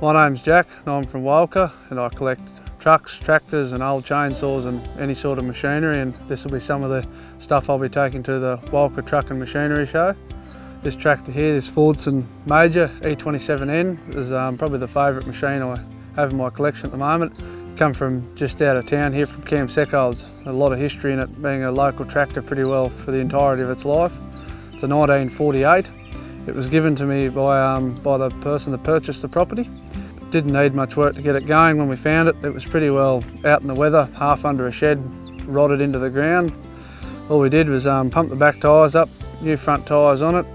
My name's Jack and I'm from Walcha, and I collect trucks, tractors and old chainsaws and any sort of machinery, and this will be some of the stuff I'll be taking to the Walcha Truck and Machinery Show. This tractor here, this Fordson Major E27N, is probably the favourite machine I have in my collection at the moment. Come from just out of town here from Cam Seckolds. A lot of history in it, being a local tractor pretty well for the entirety of its life. It's a 1948. It was given to me by the person that purchased the property. Didn't need much work to get it going when we found it. It was pretty well out in the weather, half under a shed, rotted into the ground. All we did was pump the back tyres up, new front tyres on it,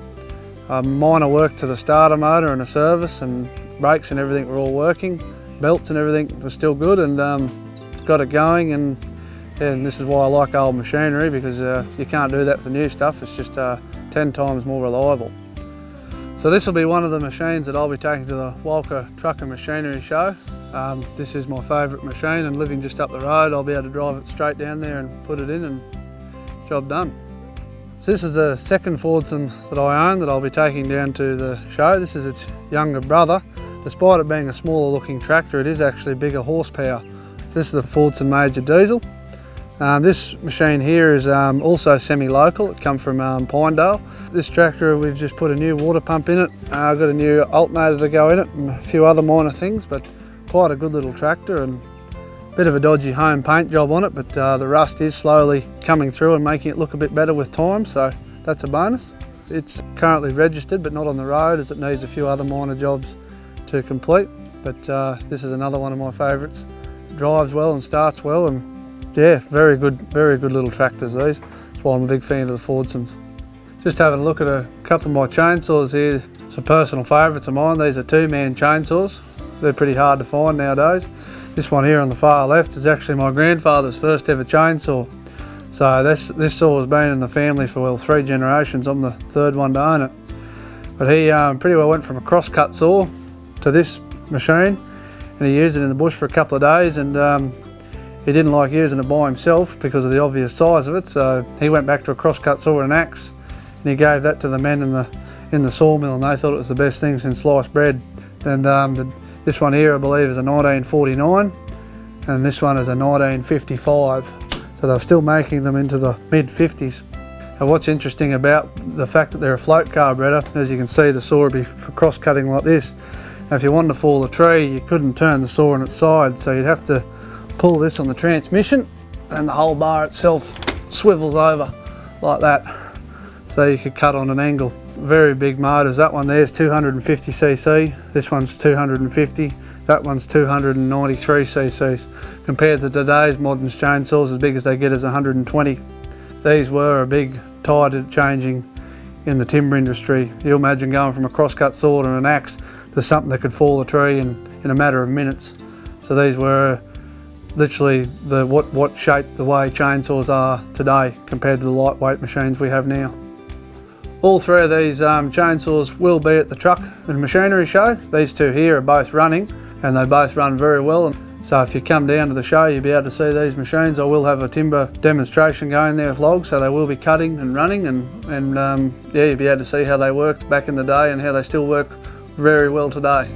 minor work to the starter motor and a service, and brakes and everything were all working. Belts and everything was still good, and got it going, and this is why I like old machinery, because you can't do that for new stuff. It's just 10 times more reliable. So this will be one of the machines that I'll be taking to the Walcha Truck and Machinery Show. This is my favourite machine, and living just up the road I'll be able to drive it straight down there and put it in, and job done. So this is the second Fordson that I own that I'll be taking down to the show. This is its younger brother. Despite it being a smaller looking tractor, it is actually bigger horsepower. So this is the Fordson Major diesel. This machine here is also semi-local. It comes from Pinedale. This tractor, we've just put a new water pump in it. I've got a new alternator to go in it and a few other minor things, but quite a good little tractor, and a bit of a dodgy home paint job on it, but the rust is slowly coming through and making it look a bit better with time, so that's a bonus. It's currently registered but not on the road, as it needs a few other minor jobs to complete, but this is another one of my favourites. Drives well and starts well, and yeah, very good little tractors these. That's why I'm a big fan of the Fordsons. Just having a look at a couple of my chainsaws here. Some personal favourites of mine. These are 2-man chainsaws. They're pretty hard to find nowadays. This one here on the far left is actually my grandfather's first ever chainsaw. So this saw has been in the family for, well, 3 generations. I'm the third one to own it. But he pretty well went from a cross-cut saw to this machine, and he used it in the bush for a couple of days, and he didn't like using it by himself because of the obvious size of it, so he went back to a cross-cut saw and an axe, and he gave that to the men in the sawmill, and they thought it was the best thing since sliced bread. And this one here, I believe, is a 1949, and this one is a 1955, so they're still making them into the mid-50s. And what's interesting about the fact that they're a float carburetor, as you can see, the saw would be for cross-cutting like this. Now, if you wanted to fall a tree, you couldn't turn the saw on its side, so you'd have to pull this on the transmission, and the whole bar itself swivels over like that, so you could cut on an angle. Very big motors. That one there is 250cc, this one's 250, that one's 293cc. Compared to today's modern chainsaws, as big as they get is 120. These were a big tide changing in the timber industry. You imagine going from a crosscut saw to an axe to something that could fall a tree in a matter of minutes. So these were literally what shaped the way chainsaws are today compared to the lightweight machines we have now. All 3 of these chainsaws will be at the Truck and Machinery Show. These 2 here are both running, and they both run very well. And so if you come down to the show, you'll be able to see these machines. I will have a timber demonstration going there with logs, so they will be cutting and running, and yeah, you'll be able to see how they worked back in the day and how they still work very well today.